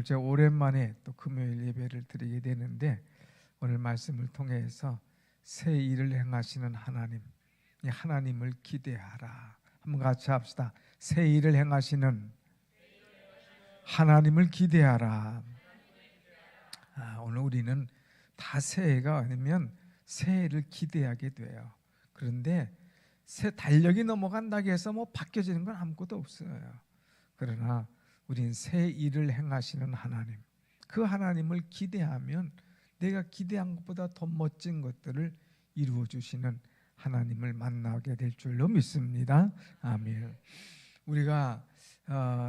제가 오랜만에 또 금요일 예배를 드리게 되는데 오늘 말씀을 통해서 새 일을 행하시는 하나님, 이 하나님을 기대하라. 한번 같이 합시다. 새 일을 행하시는 하나님을 기대하라. 오늘 우리는 다 새해가 아니면 새해를 기대하게 돼요. 그런데 새 달력이 넘어간다고 해서 뭐 바뀌어지는 건 아무것도 없어요. 그러나 우린 새 일을 행하시는 하나님, 그 하나님을 기대하면 내가 기대한 것보다 더 멋진 것들을 이루어 주시는 하나님을 만나게 될 줄로 믿습니다. 아멘. 우리가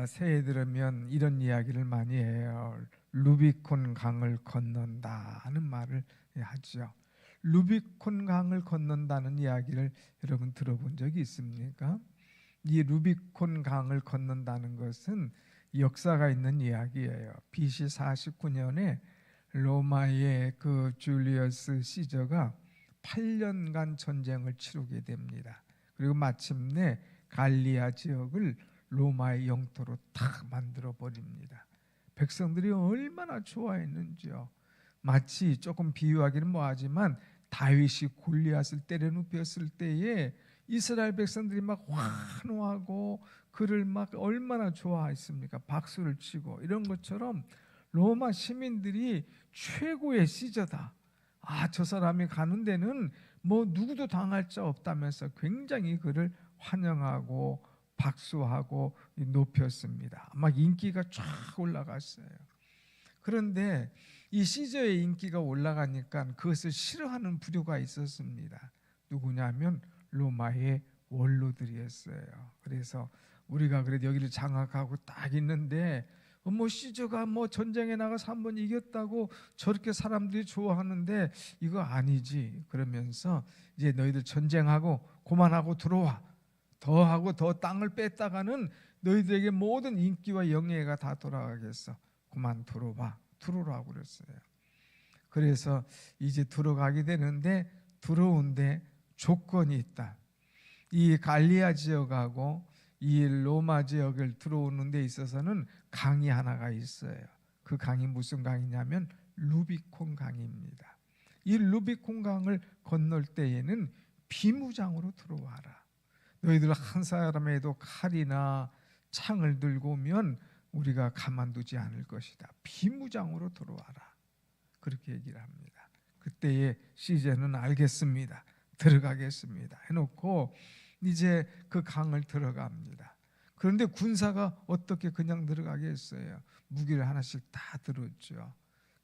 새해 들으면 이런 이야기를 많이 해요. 루비콘 강을 건넌다 하는 말을 하죠. 루비콘 강을 건넌다는 이야기를 여러분 들어본 적이 있습니까? 이 루비콘 강을 건넌다는 것은 역사가 있는 이야기예요. BC 49년에 로마의 그 줄리어스 시저가 8년간 전쟁을 치르게 됩니다. 그리고 마침내 갈리아 지역을 로마의 영토로 탁 만들어 버립니다. 백성들이 얼마나 좋아했는지요. 마치 조금 비유하기는 뭐하지만 다윗이 골리앗을 때려눕혔을 때에 이스라엘 백성들이 막 환호하고 그를 막 얼마나 좋아했습니까? 박수를 치고. 이런 것처럼 로마 시민들이 최고의 시저다. 저 사람이 가는 데는 뭐 누구도 당할 자 없다면서 굉장히 그를 환영하고 박수하고 높였습니다. 막 인기가 쫙 올라갔어요. 그런데 이 시저의 인기가 올라가니까 그것을 싫어하는 부류가 있었습니다. 누구냐면 로마의 원로들이었어요. 그래서 우리가 그래도 여기를 장악하고 딱 있는데 뭐 시저가 뭐 전쟁에 나가서 한번 이겼다고 저렇게 사람들이 좋아하는데 이거 아니지. 그러면서 이제 너희들 전쟁하고 그만하고 들어와. 더 하고 더 땅을 뺐다가는 너희들에게 모든 인기와 영예가 다 돌아가겠어. 그만 들어오라고 그랬어요. 그래서 이제 들어가게 되는데 들어온데 조건이 있다. 이 갈리아 지역하고 이 로마 지역을 들어오는 데 있어서는 강이 하나가 있어요. 그 강이 무슨 강이냐면 루비콘 강입니다. 이 루비콘 강을 건널 때에는 비무장으로 들어와라. 너희들 한 사람에도 칼이나 창을 들고 오면 우리가 가만두지 않을 것이다. 비무장으로 들어와라. 그렇게 얘기를 합니다. 그때의 시제는 알겠습니다. 들어가겠습니다. 해놓고 이제 그 강을 들어갑니다. 그런데 군사가 어떻게 그냥 들어가겠어요? 무기를 하나씩 다 들었죠.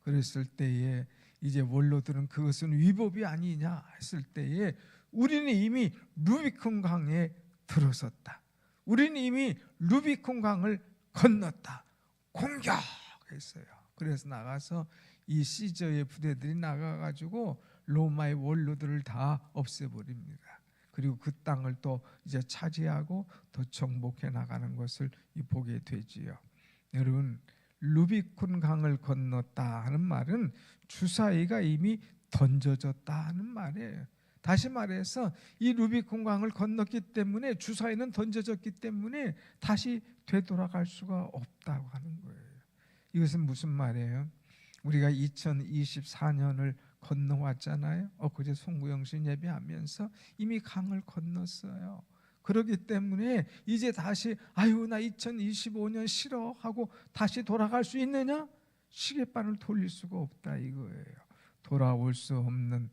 그랬을 때에 이제 원로들은 그것은 위법이 아니냐 했을 때에 우리는 이미 루비콘 강에 들어섰다. 우리는 이미 루비콘 강을 건넜다. 공격했어요. 그래서 나가서 이 시저의 부대들이 나가가지고 로마의 원로들을 다 없애버립니다. 그리고 그 땅을 또 이제 차지하고 더 정복해 나가는 것을 보게 되지요. 여러분, 루비콘 강을 건넜다 하는 말은 주사위가 이미 던져졌다 하는 말이에요. 다시 말해서 이 루비콘 강을 건넜기 때문에 주사위는 던져졌기 때문에 다시 되돌아갈 수가 없다고 하는 거예요. 이것은 무슨 말이에요? 우리가 2024년을 건너왔잖아요. 그제 송구영신 예배하면서 이미 강을 건넜어요. 그렇기 때문에 이제 다시 나 2025년 싫어 하고 다시 돌아갈 수 있느냐? 시계바늘 돌릴 수가 없다 이거예요. 돌아갈 수 없는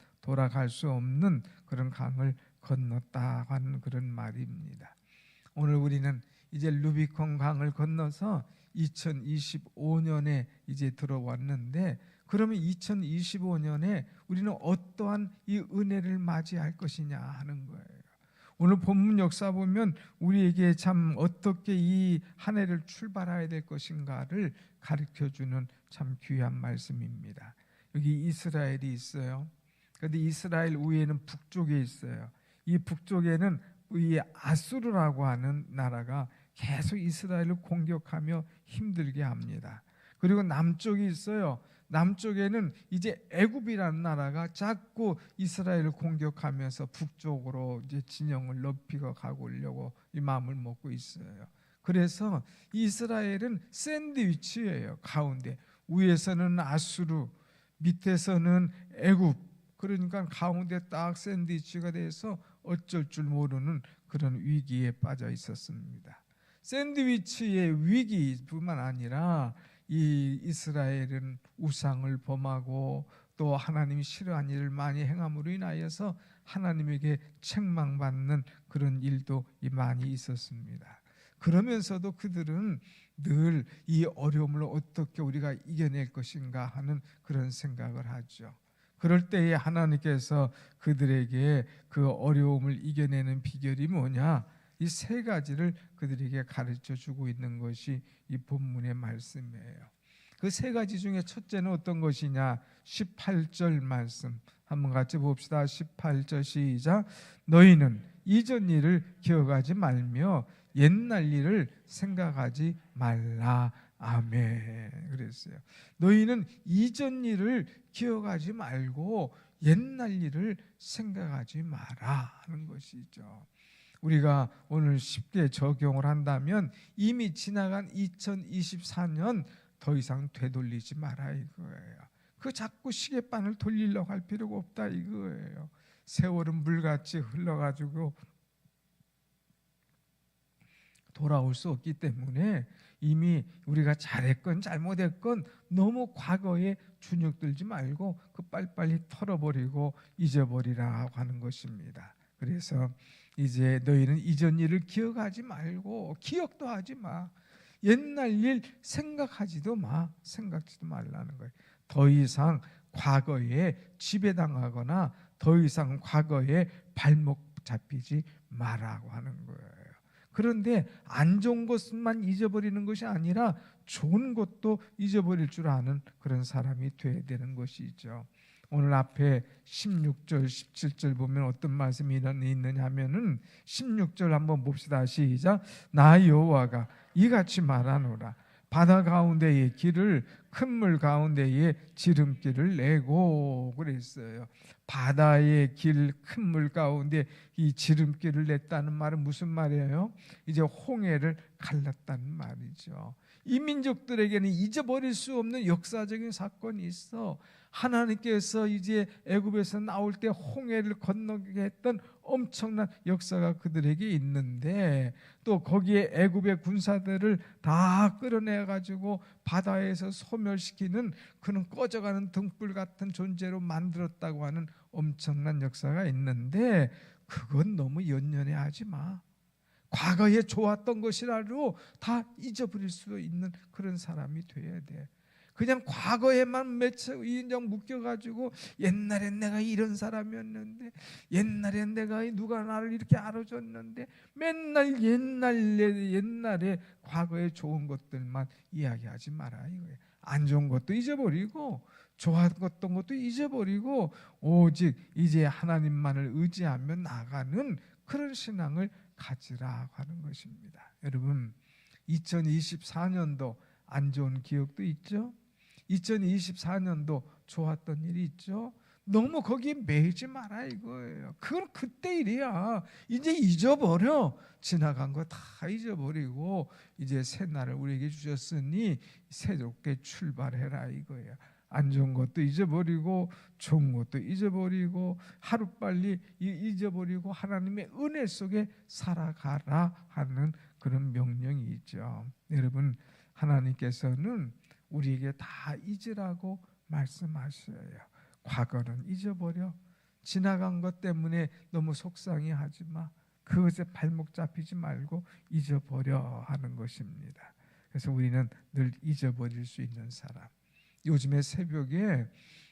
그런 강을 건넜다 하는 그런 말입니다. 오늘 우리는 이제 루비콘 강을 건너서 2025년에 이제 들어왔는데, 그러면 2025년에 우리는 어떠한 이 은혜를 맞이할 것이냐 하는 거예요. 오늘 본문 역사 보면 우리에게 참 어떻게 이 한 해를 출발해야 될 것인가를 가르쳐주는 참 귀한 말씀입니다. 여기 이스라엘이 있어요. 그런데 이스라엘 위에는 북쪽에 있어요. 이 북쪽에는 이 아수르라고 하는 나라가 계속 이스라엘을 공격하며 힘들게 합니다. 그리고 남쪽이 있어요. 남쪽에는 이제 애굽이라는 나라가 자꾸 이스라엘을 공격하면서 북쪽으로 이제 진영을 높이고 가려고 이 마음을 먹고 있어요. 그래서 이스라엘은 샌드위치예요. 가운데 위에서는 아수르, 밑에서는 애굽. 그러니까 가운데 딱 샌드위치가 돼서 어쩔 줄 모르는 그런 위기에 빠져 있었습니다. 샌드위치의 위기뿐만 아니라 이 이스라엘은 우상을 범하고 또 하나님이 싫어하는 일을 많이 행함으로 인하여서 하나님에게 책망받는 그런 일도 많이 있었습니다. 그러면서도 그들은 늘 이 어려움을 어떻게 우리가 이겨낼 것인가 하는 그런 생각을 하죠. 그럴 때에 하나님께서 그들에게 그 어려움을 이겨내는 비결이 뭐냐? 이 세 가지를 그들에게 가르쳐 주고 있는 것이 이 본문의 말씀이에요. 그 세 가지 중에 첫째는 어떤 것이냐? 18절 말씀 한번 같이 봅시다. 18절 시작. 너희는 이전 일을 기억하지 말며 옛날 일을 생각하지 말라. 아멘. 그랬어요. 너희는 이전 일을 기억하지 말고 옛날 일을 생각하지 마라 하는 것이죠. 우리가 오늘 쉽게 적용을 한다면 이미 지나간 2024년 더 이상 되돌리지 마라 이거예요. 그 자꾸 시계바늘 돌리려고 할 필요가 없다 이거예요. 세월은 물같이 흘러가지고 돌아올 수 없기 때문에 이미 우리가 잘했건 잘못했건 너무 과거에 주눅들지 말고 그 빨리빨리 털어버리고 잊어버리라고 하는 것입니다. 그래서 이제 너희는 이전 일을 기억하지 말고 기억도 하지 마. 옛날 일 생각하지도 마. 생각지도 말라는 거예요. 더 이상 과거에 지배당하거나 더 이상 과거에 발목 잡히지 마라고 하는 거예요. 그런데 안 좋은 것만 잊어버리는 것이 아니라 좋은 것도 잊어버릴 줄 아는 그런 사람이 돼야 되는 것이죠. 오늘 앞에 16절, 17절 보면 어떤 말씀이 있느냐 하면은 16절 한번 봅시다. 시작. 나 여호와가 이같이 말하노라. 바다 가운데의 길을 큰 물 가운데에 지름길을 내고 그랬어요. 바다의 길, 큰 물 가운데 이 지름길을 냈다는 말은 무슨 말이에요? 이제 홍해를 갈랐다는 말이죠. 이 민족들에게는 잊어버릴 수 없는 역사적인 사건이 있어. 하나님께서 이제 애굽에서 나올 때 홍해를 건너게 했던 엄청난 역사가 그들에게 있는데 또 거기에 애굽의 군사들을 다 끌어내 가지고 바다에서 소멸시키는 그런 꺼져가는 등불 같은 존재로 만들었다고 하는 엄청난 역사가 있는데 그건 너무 연연해하지 마. 과거에 좋았던 것이라도 다 잊어버릴 수 있는 그런 사람이 돼야 돼. 그냥 과거에만 맺혀 인정 묶여가지고 옛날엔 내가 이런 사람이었는데 옛날엔 내가 누가 나를 이렇게 알아줬는데 맨날 옛날에 과거에 좋은 것들만 이야기하지 마라 이거예요. 안 좋은 것도 잊어버리고 좋았던 것도 잊어버리고 오직 이제 하나님만을 의지하며 나가는 그런 신앙을 가지라 하는 것입니다. 여러분 2024년도 안 좋은 기억도 있죠. 2024년도 좋았던 일이 있죠. 너무 거기에 매이지 마라 이거예요. 그건 그때 일이야. 이제 잊어버려. 지나간 거 다 잊어버리고 이제 새 날을 우리에게 주셨으니 새롭게 출발해라 이거예요. 안 좋은 것도 잊어버리고 좋은 것도 잊어버리고 하루빨리 잊어버리고 하나님의 은혜 속에 살아가라 하는 그런 명령이 있죠. 여러분 하나님께서는 우리에게 다 잊으라고 말씀하셔요. 과거는 잊어버려. 지나간 것 때문에 너무 속상해하지 마. 그것에 발목 잡히지 말고 잊어버려 하는 것입니다. 그래서 우리는 늘 잊어버릴 수 있는 사람. 요즘에 새벽에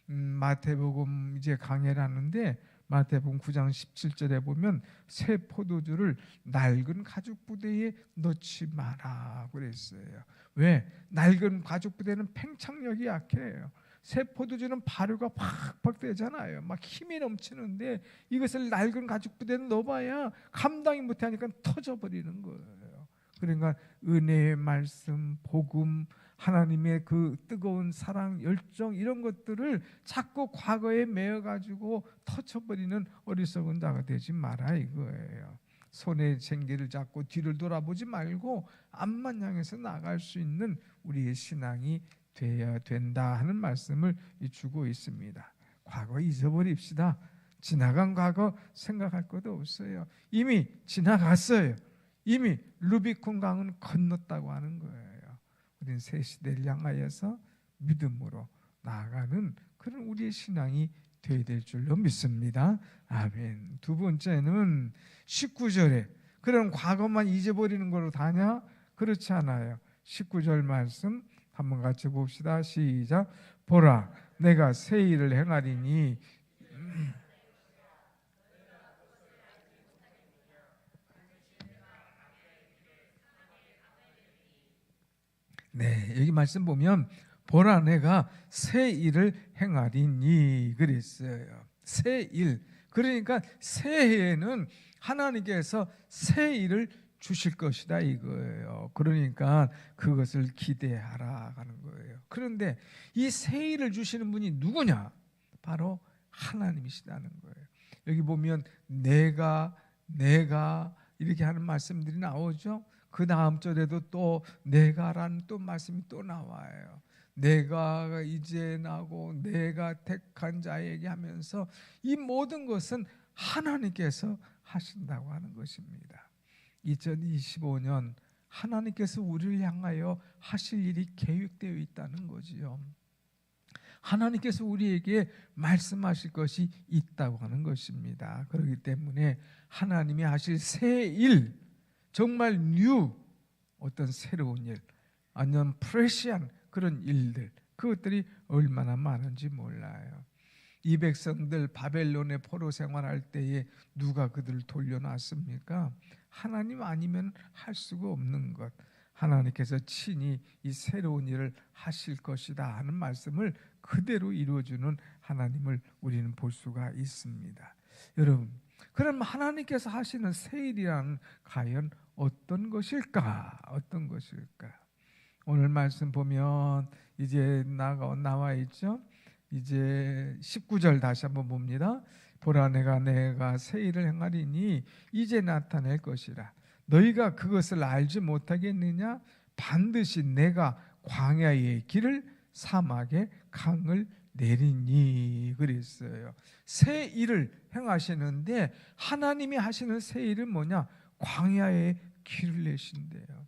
마태복음 이제 강해를 하는데 마태복음 9장 17절에 보면 새 포도주를 낡은 가죽 부대에 넣지 마라 그랬어요. 왜? 낡은 가죽 부대는 팽창력이 약해요. 새 포도주는 발효가 팍팍 되잖아요. 막 힘이 넘치는데 이것을 낡은 가죽 부대에 넣어봐야 감당이 못하니까 터져버리는 거예요. 그러니까 은혜의 말씀, 복음, 하나님의 그 뜨거운 사랑, 열정 이런 것들을 자꾸 과거에 매어가지고 터쳐버리는 어리석은 자가 되지 마라 이거예요. 손에 쟁기를 잡고 뒤를 돌아보지 말고 앞만 향해서 나갈 수 있는 우리의 신앙이 되어야 된다 하는 말씀을 주고 있습니다. 과거 잊어버립시다. 지나간 과거 생각할 것도 없어요. 이미 지나갔어요. 이미 루비콘 강은 건넜다고 하는 거예요. 우리는 새 시대를 향하여서 믿음으로 나아가는 그런 우리의 신앙이 되어야 될 줄로 믿습니다. 아멘. 두 번째는 19절에 그런 과거만 잊어버리는 걸로 다냐? 그렇지 않아요. 19절 말씀 한번 같이 봅시다. 시작. 보라, 내가 새 일을 행하리니 네, 여기 말씀 보면 보라, 내가 새 일을 행하리니 그랬어요. 새 일. 그러니까 새해에는 하나님께서 새 일을 주실 것이다 이거예요. 그러니까 그것을 기대하라 하는 거예요. 그런데 이 새 일을 주시는 분이 누구냐? 바로 하나님이시다는 거예요. 여기 보면 내가 이렇게 하는 말씀들이 나오죠. 그 다음 절에도 또 내가라는 또 말씀이 또 나와요. 내가 이제 나고 내가 택한 자에게 하면서 이 모든 것은 하나님께서 하신다고 하는 것입니다. 2025년 하나님께서 우리를 향하여 하실 일이 계획되어 있다는 거지요. 하나님께서 우리에게 말씀하실 것이 있다고 하는 것입니다. 그렇기 때문에 하나님이 하실 새 일, 정말 뉴, 어떤 새로운 일, 아니면 프레시한 그런 일들, 그것들이 얼마나 많은지 몰라요. 이 백성들 바벨론의 포로 생활할 때에 누가 그들을 돌려놨습니까? 하나님 아니면 할 수가 없는 것, 하나님께서 친히 이 새로운 일을 하실 것이다 하는 말씀을 그대로 이루어주는 하나님을 우리는 볼 수가 있습니다. 여러분, 그럼 하나님께서 하시는 새 일이란 과연 어떤 것일까? 어떤 것일까? 오늘 말씀 보면 이제 나와 있죠. 이제 19절 다시 한번 봅니다. 보라, 내가 새 일을 행하리니 이제 나타낼 것이라. 너희가 그것을 알지 못하겠느냐? 반드시 내가 광야의 길을 사막에 강을 내리니 그랬어요. 새 일을 행하시는데 하나님이 하시는 새 일은 뭐냐? 광야에 길을 내신대요.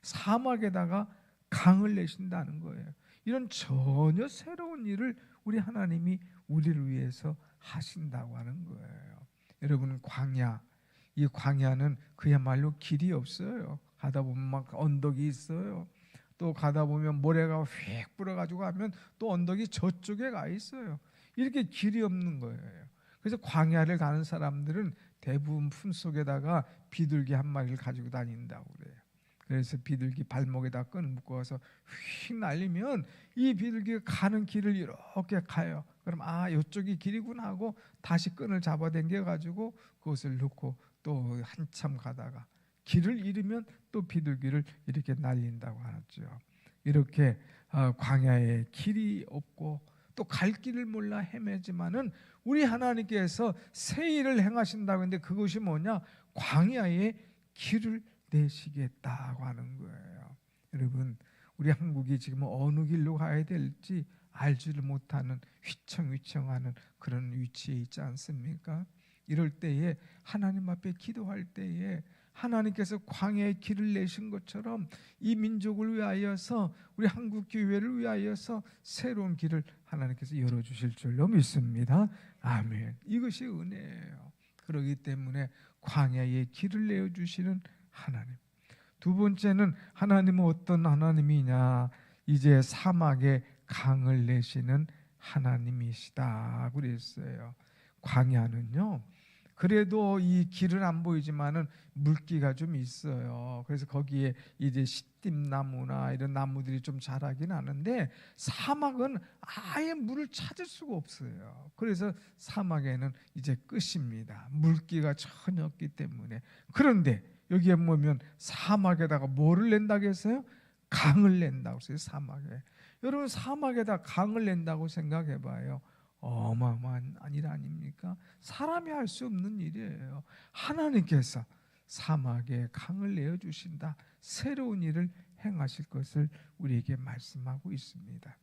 사막에다가 강을 내신다는 거예요. 이런 전혀 새로운 일을 우리 하나님이 우리를 위해서 하신다고 하는 거예요. 여러분, 이 광야는 그야말로 길이 없어요. 가다 보면 막 언덕이 있어요. 또 가다 보면 모래가 휙 불어가지고 가면 또 언덕이 저쪽에 가 있어요. 이렇게 길이 없는 거예요. 그래서 광야를 가는 사람들은 대부분 품속에다가 비둘기 한 마리를 가지고 다닌다고 그래요. 그래서 비둘기 발목에다 끈을 묶어서 휙 날리면 이 비둘기가 가는 길을 이렇게 가요. 그럼 이쪽이 길이구나 하고 다시 끈을 잡아당겨 가지고 그것을 넣고 또 한참 가다가 길을 잃으면 또 비둘기를 이렇게 날린다고 하죠. 이렇게 광야에 길이 없고 또 갈 길을 몰라 헤매지만은 우리 하나님께서 새 일을 행하신다고 했는데 그것이 뭐냐? 광야에 길을 내시겠다고 하는 거예요. 여러분, 우리 한국이 지금 어느 길로 가야 될지 알지를 못하는 휘청휘청하는 그런 위치에 있지 않습니까? 이럴 때에 하나님 앞에 기도할 때에 하나님께서 광야에 길을 내신 것처럼 이 민족을 위하여서 우리 한국 교회를 위하여서 새로운 길을 하나님께서 열어주실 줄로 믿습니다. 아멘. 이것이 은혜예요. 그렇기 때문에 광야에 길을 내어주시는 하나님. 두 번째는 하나님은 어떤 하나님이냐? 이제 사막에 강을 내시는 하나님이시다 그랬어요. 광야는요, 그래도 이 길은 안 보이지만은 물기가 좀 있어요. 그래서 거기에 이제 시띠나무나 이런 나무들이 좀 자라긴 하는데 사막은 아예 물을 찾을 수가 없어요. 그래서 사막에는 이제 끝입니다. 물기가 전혀 없기 때문에. 그런데 여기에 보면 사막에다가 뭐를 낸다고 했어요? 강을 낸다고 했어요. 사막에. 여러분, 사막에다 강을 낸다고 생각해 봐요. 어마어마한 일 아닙니까? 사람이 할 수 없는 일이에요. 하나님께서 사막에 강을 내어 주신다. 새로운 일을 행하실 것을 우리에게 말씀하고 있습니다.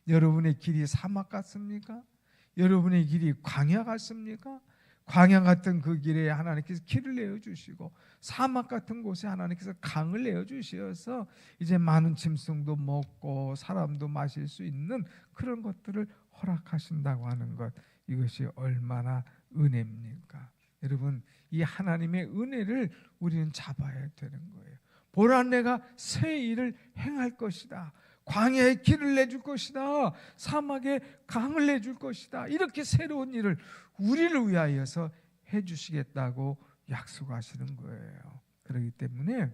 여러분의 길이 사막 같습니까? 여러분의 길이 광야 같습니까? 광야 같은 그 길에 하나님께서 길을 내어주시고 사막 같은 곳에 하나님께서 강을 내어주셔서 이제 많은 짐승도 먹고 사람도 마실 수 있는 그런 것들을 허락하신다고 하는 것, 이것이 얼마나 은혜입니까? 여러분, 이 하나님의 은혜를 우리는 잡아야 되는 거예요. 보라, 내가 새 일을 행할 것이다. 광야에 길을 내줄 것이다. 사막에 강을 내줄 것이다. 이렇게 새로운 일을 우리를 위하여서 해주시겠다고 약속하시는 거예요. 그렇기 때문에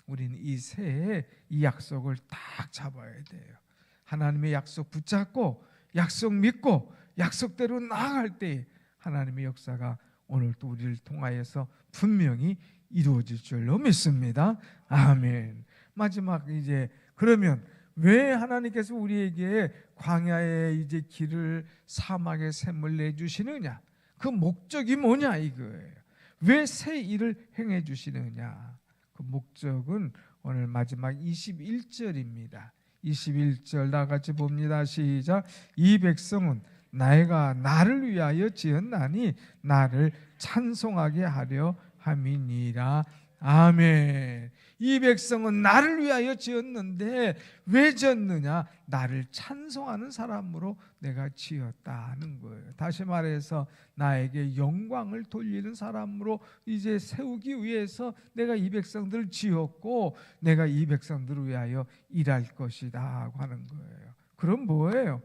우리는 이 새해 이 약속을 딱 잡아야 돼요. 하나님의 약속 붙잡고 약속 믿고 약속대로 나아갈 때 하나님의 역사가 오늘 또 우리를 통하여서 분명히 이루어질 줄로 믿습니다. 아멘. 마지막 이제 그러면 왜 하나님께서 우리에게 광야에 이제 길을 사막에 샘을 내주시느냐? 그 목적이 뭐냐 이거예요. 왜 새 일을 행해 주시느냐? 그 목적은 오늘 마지막 21절입니다. 21절 다 같이 봅니다. 시작. 이 백성은 내가 나를 위하여 지었나니 나를 찬송하게 하려 함이니라. 아멘. 이 백성은 나를 위하여 지었는데 왜 지었느냐? 나를 찬송하는 사람으로 내가 지었다 하는 거예요. 다시 말해서 나에게 영광을 돌리는 사람으로 이제 세우기 위해서 내가 이 백성들을 지었고 내가 이 백성들을 위하여 일할 것이다 하는 거예요. 그럼 뭐예요?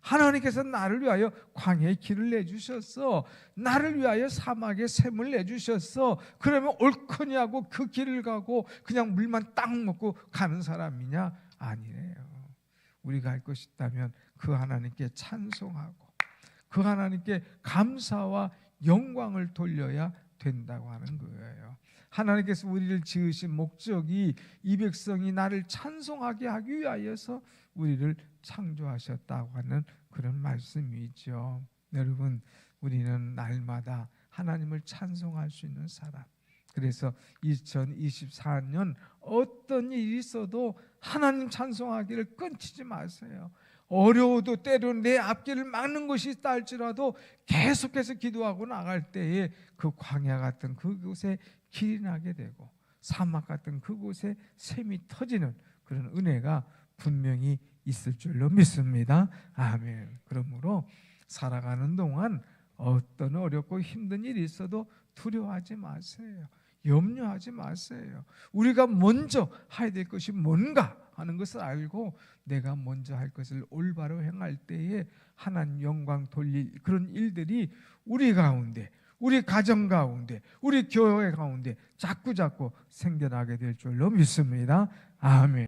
하나님께서 나를 위하여 광야에 길을 내주셨어. 나를 위하여 사막에 샘을 내주셨어. 그러면 옳거니 하고 그 길을 가고 그냥 물만 딱 먹고 가는 사람이냐? 아니에요. 우리가 할 것이 있다면 그 하나님께 찬송하고 그 하나님께 감사와 영광을 돌려야 된다고 하는 거예요. 하나님께서 우리를 지으신 목적이 이 백성이 나를 찬송하게 하기 위하여서 우리를 창조하셨다고 하는 그런 말씀이죠. 여러분, 우리는 날마다 하나님을 찬송할 수 있는 사람. 그래서 2024년 어떤 일이 있어도 하나님 찬송하기를 끊치지 마세요. 어려워도 때로는 내 앞길을 막는 것이 있다 할지라도 계속해서 기도하고 나갈 때에 그 광야 같은 그곳에 길이 나게 되고 사막 같은 그곳에 샘이 터지는 그런 은혜가 분명히 있을 줄로 믿습니다. 아멘. 그러므로 살아가는 동안 어떤 어렵고 힘든 일이 있어도 두려워하지 마세요. 염려하지 마세요. 우리가 먼저 해야 될 것이 뭔가 하는 것을 알고 내가 먼저 할 것을 올바로 행할 때에 하나님 영광 돌릴 그런 일들이 우리 가운데, 우리 가정 가운데, 우리 교회 가운데 자꾸 생겨나게 될 줄로 믿습니다. 아멘.